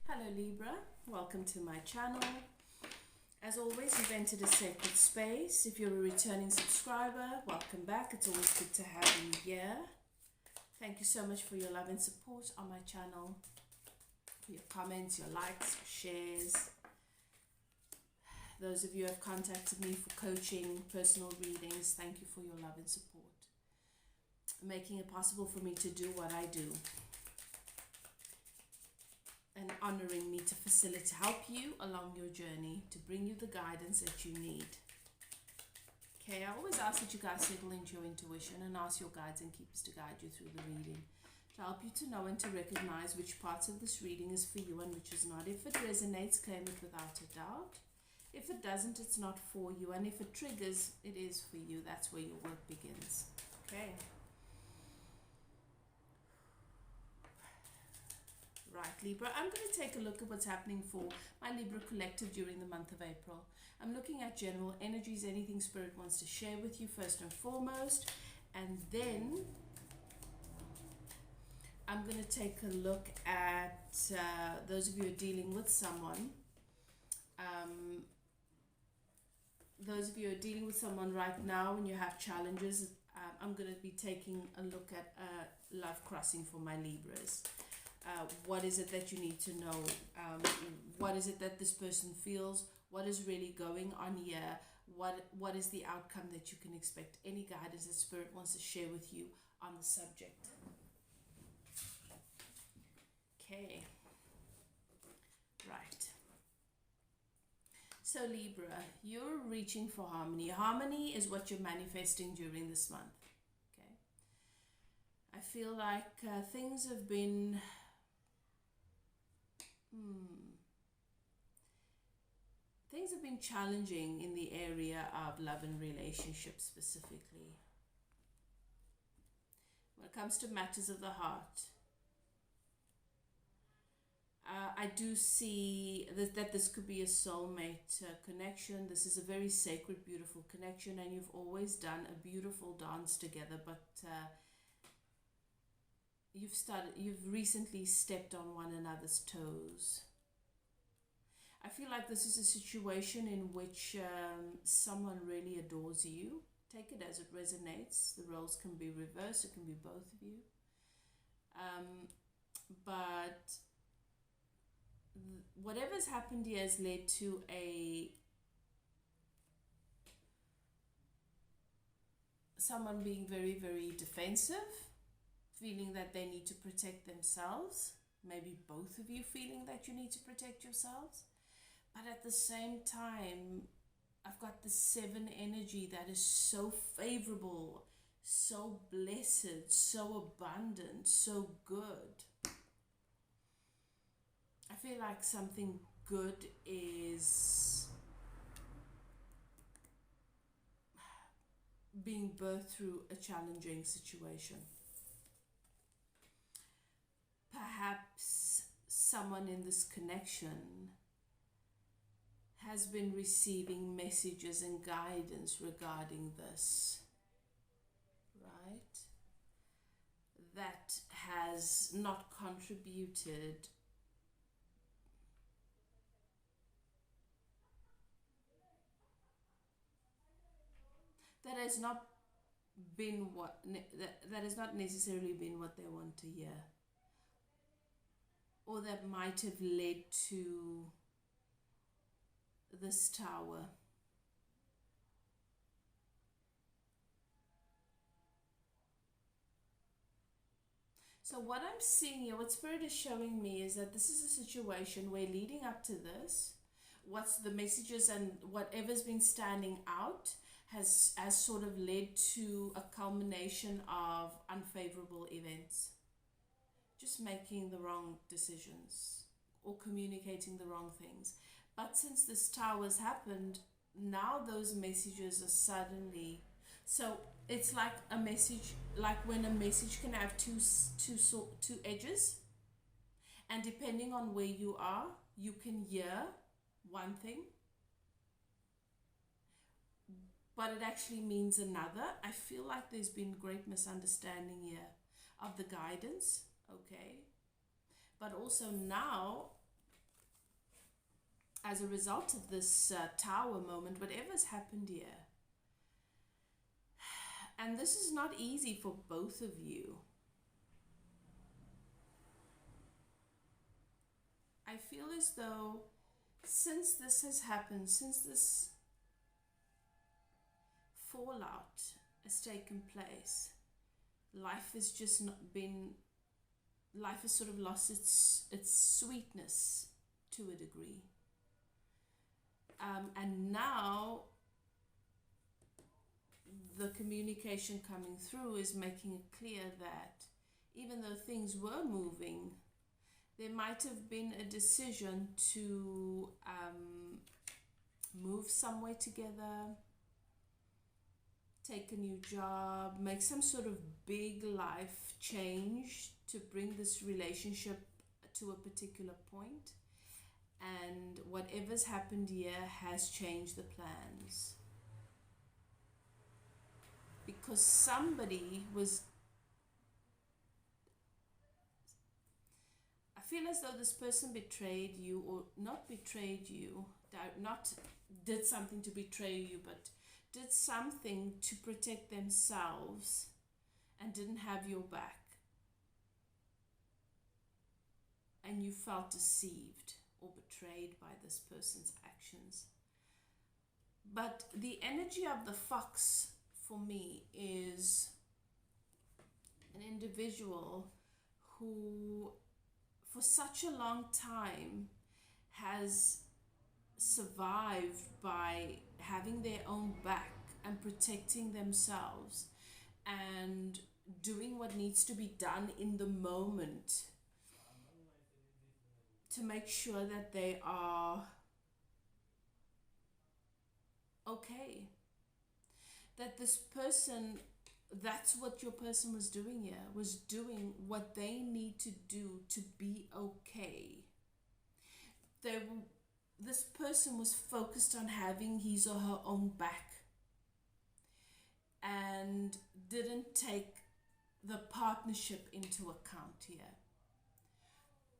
Hello Libra, welcome to my channel. As always, you've entered a sacred space. If you're a returning subscriber, welcome back. It's always good to have you here. Thank you so much for your love and support on my channel, for your comments, your likes, your shares. Those of you who have contacted me for coaching, personal readings, thank you for your love and support, making it possible for me to do what I do, and honoring me to facilitate, help you along your journey, to bring you the guidance that you need. Okay, I always ask that you guys settle into your intuition and ask your guides and keepers to guide you through the reading, to help you to know and to recognize which parts of this reading is for you and which is not. If it resonates, claim it without a doubt. If it doesn't, it's not for you. And if it triggers, it is for you. That's where your work begins. Okay. Right, Libra, I'm going to take a look at what's happening for my Libra collective during the month of April. I'm looking at general energies, anything Spirit wants to share with you first and foremost. And then I'm going to take a look at those of you who are dealing with someone. Those of you who are dealing with someone right now and you have challenges, I'm going to be taking a look at love crossing for my Libras. What is it that you need to know? What is it that this person feels? What is really going on here? What is the outcome that you can expect? Any guidance that Spirit wants to share with you on the subject. Okay. Right. So Libra, you're reaching for harmony. Harmony is what you're manifesting during this month. Okay. I feel like things have been things have been challenging in the area of love and relationships specifically. When it comes to matters of the heart, I do see that this could be a soulmate connection. This is a very sacred, beautiful connection, and you've always done a beautiful dance together, but you've recently stepped on one another's toes. I feel like this is a situation in which someone really adores you. Take it as it resonates. The roles can be reversed. It can be both of you. But whatever's happened here has led to someone being very, very defensive, feeling that they need to protect themselves. Maybe both of you feeling that you need to protect yourselves. But at the same time, I've got the 7 energy that is so favorable, so blessed, so abundant, so good. I feel like something good is being birthed through a challenging situation. Perhaps someone in this connection has been receiving messages and guidance regarding this, right? That has not contributed that has not been that has not necessarily been what they want to hear, or that might have led to this Tower. So what I'm seeing here, what Spirit is showing me, is that this is a situation where leading up to this, what's the messages and whatever's been standing out has sort of led to a culmination of unfavorable events. Just making the wrong decisions or communicating the wrong things. But since this Tower's happened, now those messages are suddenly... So it's like a message, like when a message can have two edges. And depending on where you are, you can hear one thing, but it actually means another. I feel like there's been great misunderstanding here of the guidance, okay? But also now as a result of this tower moment, whatever's happened here, and this is not easy for both of you. I feel as though since this has happened, since this fallout has taken place, life has just not been, life has sort of lost its sweetness to a degree. And now the communication coming through is making it clear that even though things were moving, there might have been a decision to move somewhere together, take a new job, make some sort of big life change to bring this relationship to a particular point. And whatever's happened here has changed the plans. Because somebody was, I feel as though this person betrayed you, or not betrayed you, not did something to betray you, but did something to protect themselves and didn't have your back. And you felt deceived or betrayed by this person's actions. But the energy of the fox for me is an individual who for such a long time has survived by having their own back and protecting themselves and doing what needs to be done in the moment to make sure that they are okay. That this person, that's what your person was doing here, was doing what they need to do to be okay. This person was focused on having his or her own back and didn't take the partnership into account here.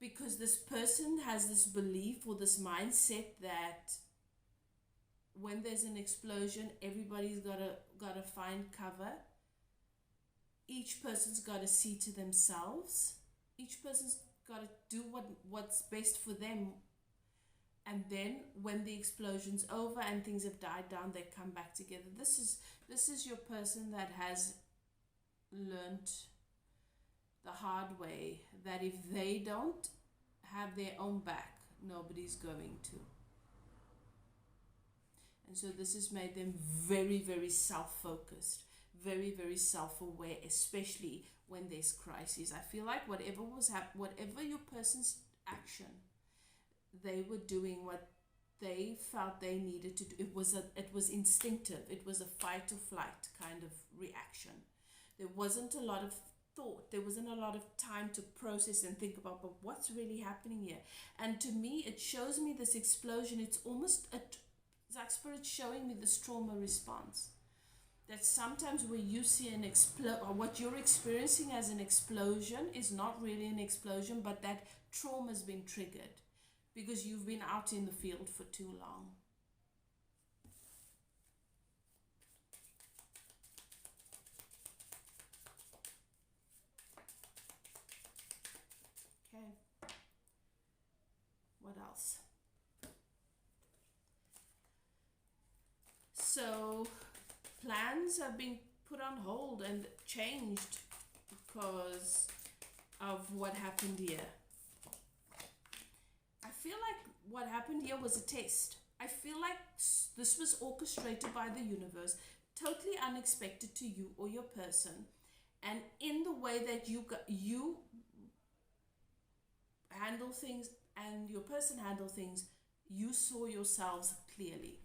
Because this person has this belief or this mindset that when there's an explosion, everybody's gotta find cover. Each person's gotta see to themselves. Each person's gotta do what's best for them. And then when the explosion's over and things have died down, they come back together. This is your person that has learnt the hard way that if they don't have their own back, nobody's going to. And so this has made them very, very self-focused, very, very self-aware, especially when there's crises. I feel like whatever your person's action, they were doing what they felt they needed to do. It was instinctive. It was a fight or flight kind of reaction. There wasn't a lot of thought. There wasn't a lot of time to process and think about, but what's really happening here? And to me, it shows me this explosion. It's almost it's like spirit showing me this trauma response. That sometimes where you see an what you're experiencing as an explosion is not really an explosion, but that trauma's been triggered because you've been out in the field for too long. Okay. What else? So plans have been put on hold and changed because of what happened here. I feel like what happened here was a test. I feel like this was orchestrated by the universe, totally unexpected to you or your person, and in the way that you handle things and your person handle things, you saw yourselves clearly.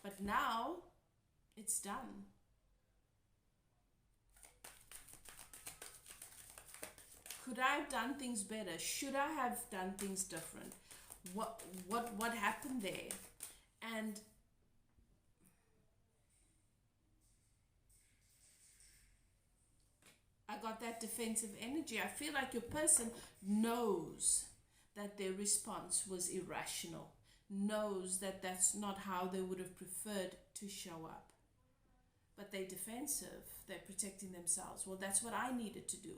But now it's done. Could I have done things better? Should I have done things different? What happened there? And I got that defensive energy. I feel like your person knows that their response was irrational, knows that that's not how they would have preferred to show up. But they're defensive, they're protecting themselves. Well, that's what I needed to do.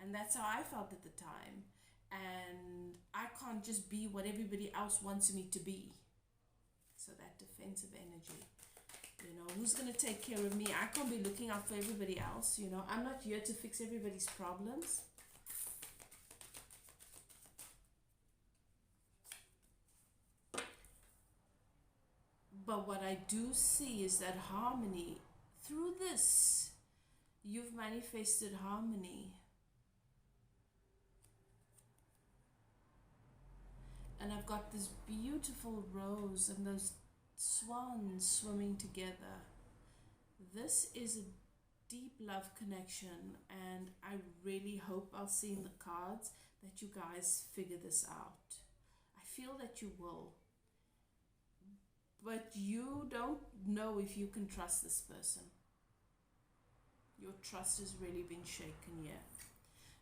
And that's how I felt at the time. And I can't just be what everybody else wants me to be. So that defensive energy. You know, who's going to take care of me? I can't be looking out for everybody else. You know, I'm not here to fix everybody's problems. But what I do see is that harmony, through this, you've manifested harmony. And I've got this beautiful rose and those swans swimming together. This is a deep love connection, and I really hope I'll see in the cards that you guys figure this out. I feel that you will. But you don't know if you can trust this person. Your trust has really been shaken here.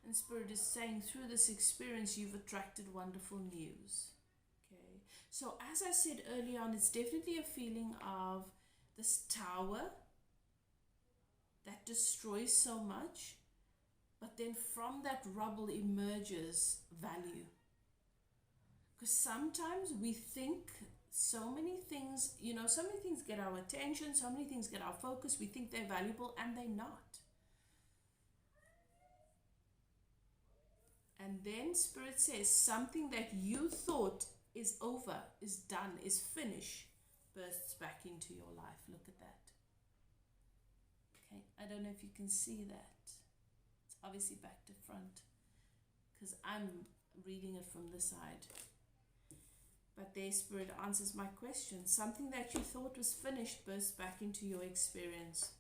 And Spirit is saying through this experience you've attracted wonderful news. Okay. So as I said early on, it's definitely a feeling of this tower that destroys so much, but then from that rubble emerges value. Because sometimes we think so many things, you know, so many things get our attention, so many things get our focus, we think they're valuable and they're not. And then Spirit says something that you thought is over, is done, is finished, bursts back into your life. Look at that. Okay, I don't know if you can see that. It's obviously back to front because I'm reading it from this side. But their Spirit answers my question. Something that you thought was finished bursts back into your experience.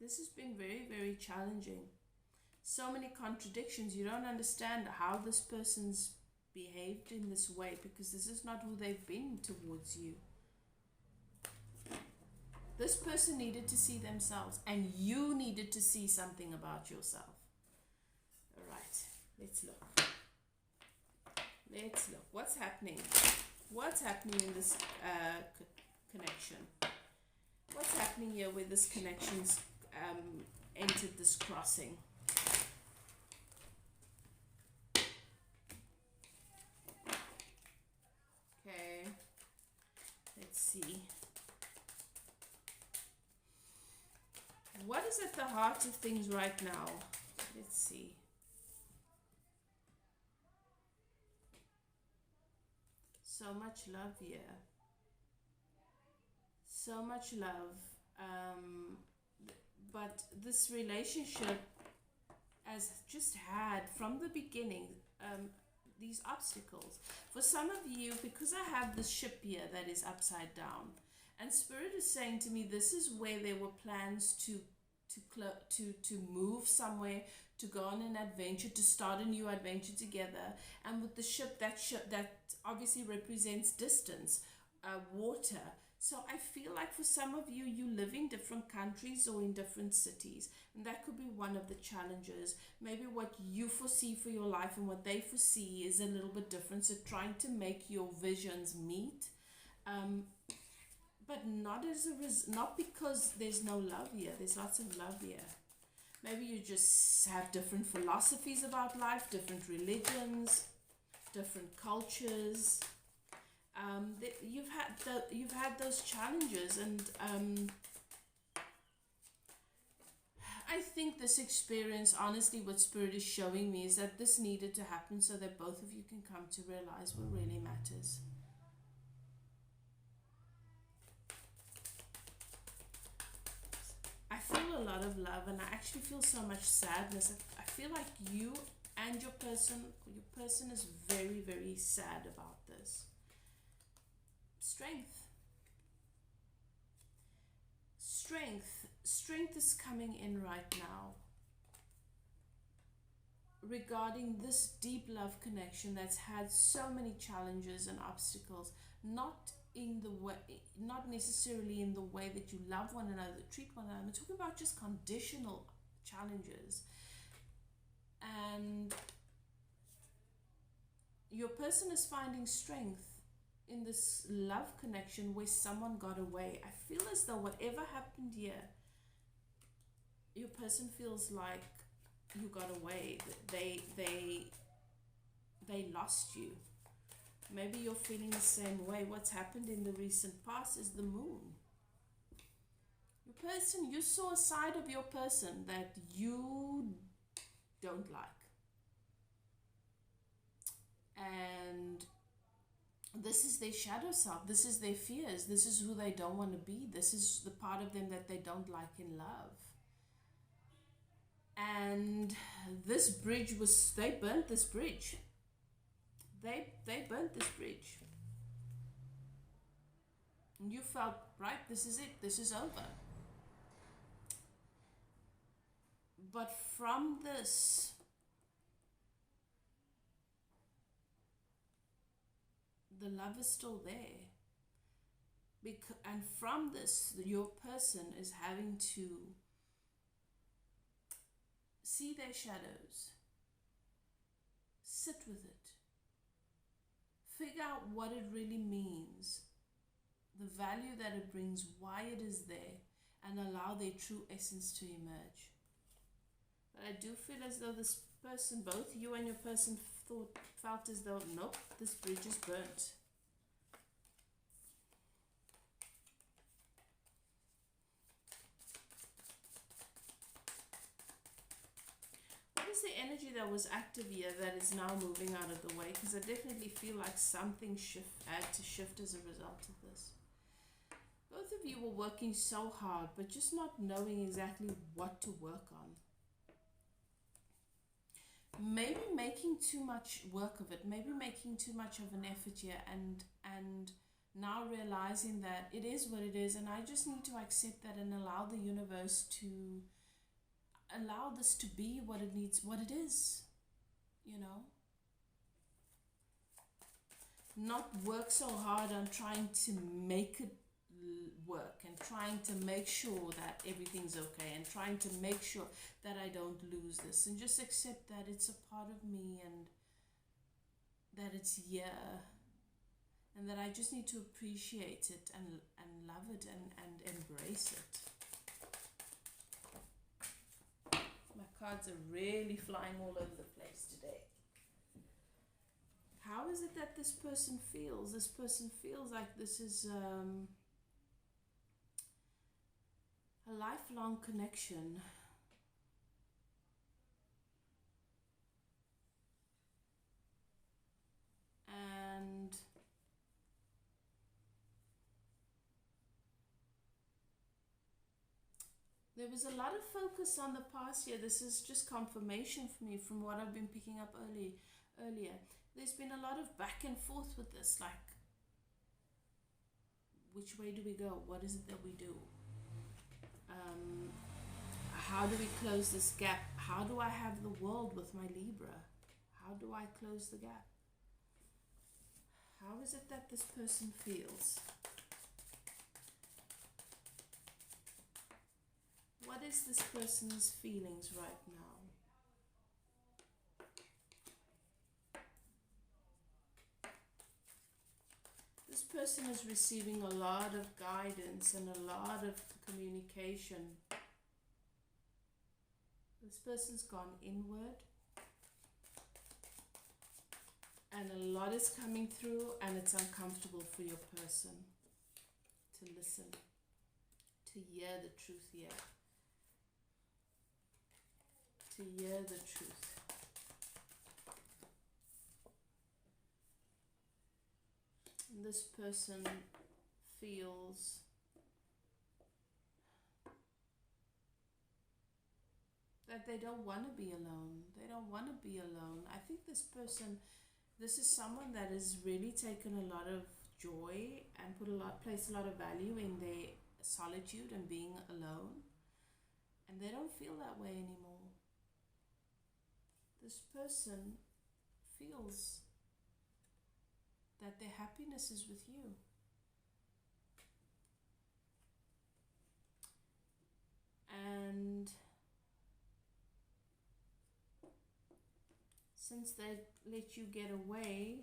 This has been very, very challenging. So many contradictions. You don't understand how this person's behaved in this way because this is not who they've been towards you. This person needed to see themselves, and you needed to see something about yourself. All right, let's look. Let's look. What's happening? What's happening in this connection? What's happening here where this connection's entered this crossing? Okay, let's see. What is at the heart of things right now? Let's see. So much love here. So much love. But this relationship has just had, from the beginning, these obstacles. For some of you, because I have this ship here that is upside down, and Spirit is saying to me, this is where there were plans to move somewhere, to go on an adventure, to start a new adventure together. And with the ship that obviously represents distance, water. So I feel like for some of you, you live in different countries or in different cities, and that could be one of the challenges. Maybe what you foresee for your life and what they foresee is a little bit different. So trying to make your visions meet. But not because there's no love here. There's lots of love here. Maybe you just have different philosophies about life, different religions, different cultures. You've had those challenges, and I think this experience, honestly, what Spirit is showing me is that this needed to happen so that both of you can come to realize what really matters. I feel a lot of love, and I actually feel so much sadness. I feel like you and your person is very, very sad about this. Strength is coming in right now regarding this deep love connection that's had so many challenges and obstacles, not in the way, not necessarily in the way that you love one another, treat one another. I'm talking about just conditional challenges. And your person is finding strength in this love connection where someone got away. I feel as though whatever happened here, your person feels like you got away, that they lost you. Maybe you're feeling the same way. What's happened in the recent past is the moon. Your person, you saw a side of your person that you don't like. And this is their shadow self. This is their fears. This is who they don't want to be. This is the part of them that they don't like in love. And this bridge was, they burnt this bridge. They burnt this bridge. And you felt, right, this is it. This is over. But from this, the love is still there. And from this, your person is having to see their shadows, sit with it, figure out what it really means, the value that it brings, why it is there, and allow their true essence to emerge. But I do feel as though this person, both you and your person, felt as though, nope, this bridge is burnt. What is the energy that was active here that is now moving out of the way? Because I definitely feel like something had to shift as a result of this. Both of you were working so hard, but just not knowing exactly what to work on. Maybe making too much work of it, maybe making too much of an effort here, and now realizing that it is what it is, and I just need to accept that and allow the universe to allow this to be what it needs, what it is, you know. Not work so hard on trying to make it work and trying to make sure that everything's okay and trying to make sure that I don't lose this, and just accept that it's a part of me and that it's here, and that I just need to appreciate it and love it and embrace it. My cards are really flying all over the place today. How is it that this person feels? This person feels like this is a lifelong connection. And there was a lot of focus on the past year. This is just confirmation for me from what I've been picking up earlier. There's been a lot of back and forth with this, like, which way do we go? What is it that we do? How do we close this gap? How do I have the world with my Libra? How do I close the gap? How is it that this person feels? What is this person's feelings right now? This person is receiving a lot of guidance and a lot of communication. This person's gone inward, and a lot is coming through, and it's uncomfortable for your person to listen, to hear the truth here, to hear the truth. And this person feels that they don't want to be alone. They don't want to be alone. I think this person, this is someone that has really taken a lot of joy and placed a lot of value in their solitude and being alone. And they don't feel that way anymore. This person feels that their happiness is with you. since they let you get away,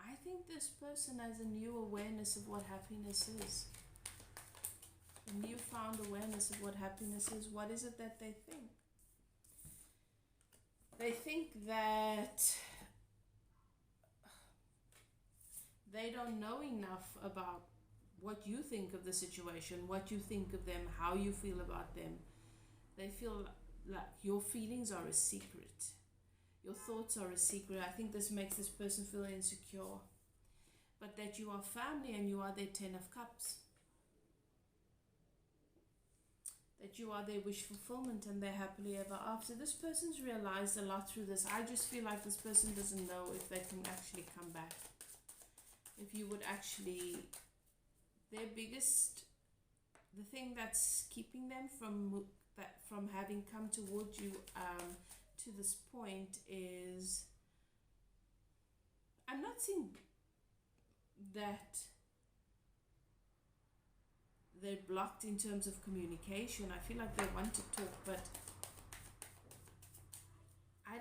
I think this person has a new awareness of what happiness is. A newfound awareness of what happiness is. What is it that they think? They think that they don't know enough about what you think of the situation, what you think of them, how you feel about them. They feel like your feelings are a secret. Your thoughts are a secret. I think this makes this person feel insecure. But that you are family and you are their 10 of cups. That you are their wish fulfillment and they're happily ever after. This person's realized a lot through this. I just feel like this person doesn't know if they can actually come back. If you would actually, their biggest, the thing that's keeping them from having come towards you to this point is, I'm not seeing that they're blocked in terms of communication. I feel like they want to talk, but I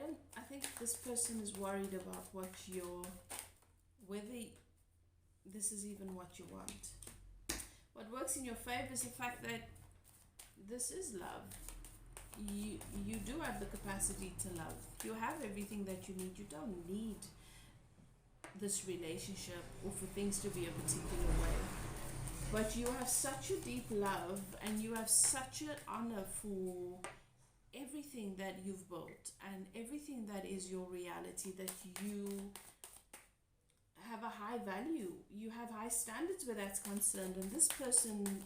think this person is worried about whether this is even what you want. What works in your favor is the fact that this is love. You do have the capacity to love. You have everything that you need. You don't need this relationship or for things to be a particular way. But you have such a deep love and you have such an honor for everything that you've built and everything that is your reality, that you have a high value. You have high standards where that's concerned, and this person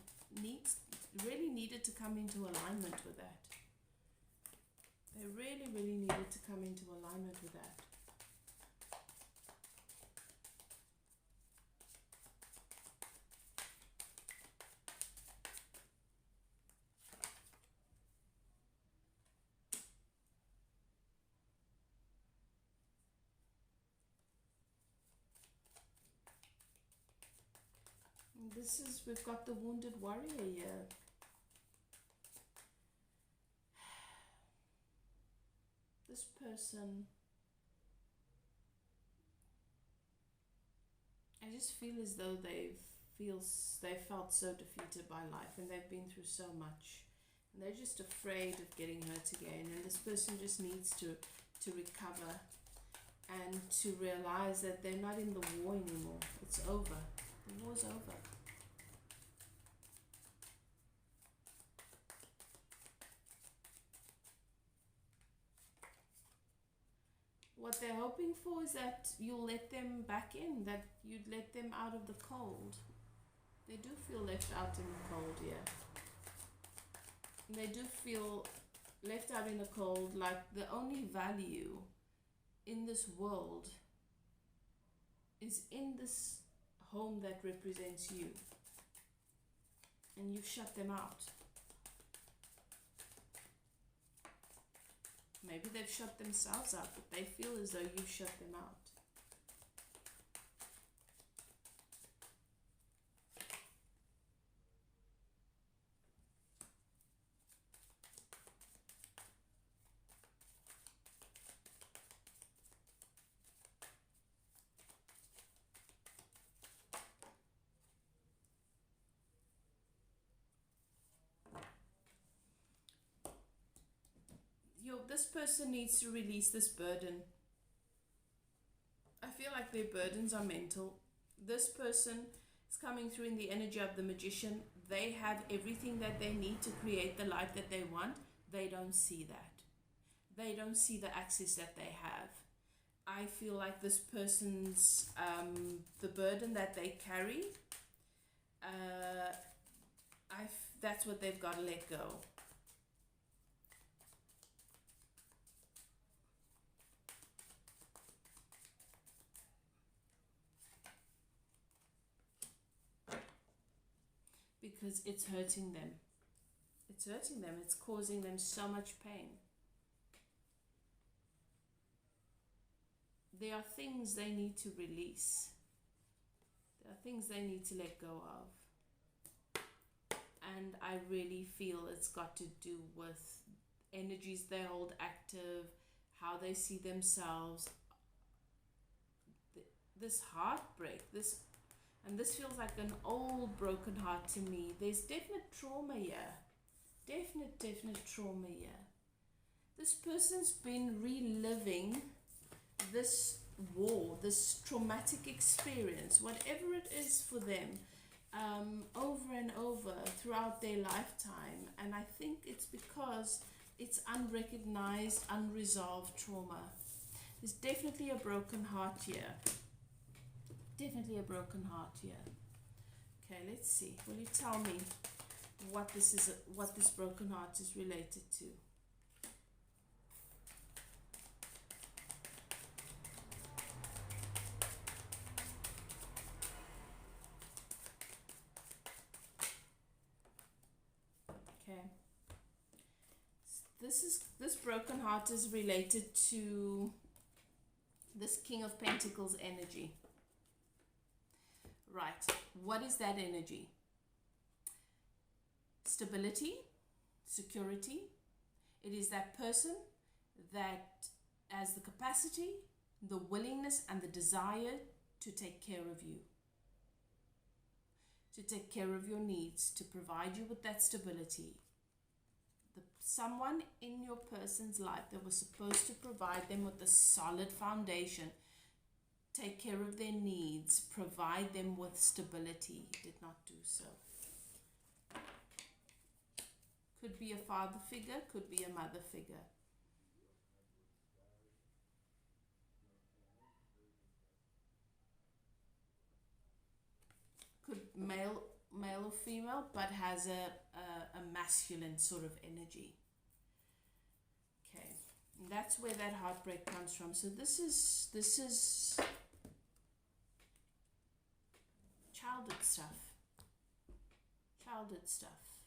really needed to come into alignment with that. They really, really needed to come into alignment with that. We've got the wounded warrior here. This person, I just feel as though they felt so defeated by life and they've been through so much. And they're just afraid of getting hurt again. And this person just needs to recover and to realize that they're not in the war anymore. It's over. The war's over. What they're hoping for is that you'll let them back in, that you'd let them out of the cold. They do feel left out in the cold, yeah. And they do feel left out in the cold, like the only value in this world is in this home that represents you. And you've shut them out. Maybe they've shut themselves out, but they feel as though you've shut them out. This person needs to release this burden. I feel like their burdens are mental. This person is coming through in the energy of the magician. They have everything that they need to create the life that they want. They don't see that. They don't see the access that they have. I feel like this person's, the burden that they carry, that's what they've got to let go. Because it's hurting them. It's hurting them. It's causing them so much pain. There are things they need to release. There are things they need to let go of. and I really feel it's got to do with energies they hold active, how they see themselves, this heartbreak, this feels like an old broken heart to me. There's definite trauma here. Definite trauma here. This person's been reliving this war, this traumatic experience, whatever it is for them, over and over throughout their lifetime. And I think it's because it's unrecognized, unresolved trauma. There's definitely a broken heart here. Definitely a broken heart here. Okay, let's see. Will you tell me what this broken heart is related to? Okay. This broken heart is related to this King of Pentacles energy. Right. What is that energy? Stability, security. It is that person that has the capacity, the willingness, and the desire to take care of you, to take care of your needs, to provide you with that stability. Someone in your person's life that was supposed to provide them with a solid foundation, take care of their needs, provide them with stability, did not do so. Could be a father figure, could be a mother figure. Could male or female, but has a masculine sort of energy. Okay, and that's where that heartbreak comes from. So this is childhood stuff,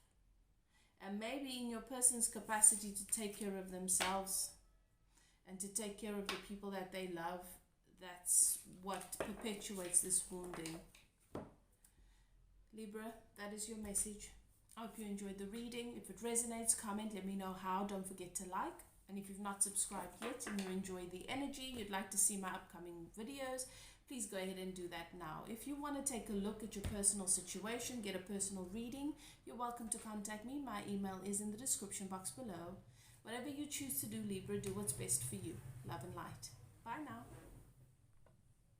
and maybe in your person's capacity to take care of themselves and to take care of the people that they love, that's what perpetuates this wounding. Libra, that is your message. I hope you enjoyed the reading. If it resonates, comment, let me know how. Don't forget to like. And if you've not subscribed yet and you enjoy the energy, you'd like to see my upcoming videos, please go ahead and do that now. If you want to take a look at your personal situation, get a personal reading, you're welcome to contact me. My email is in the description box below. Whatever you choose to do, Libra, do what's best for you. Love and light. Bye now.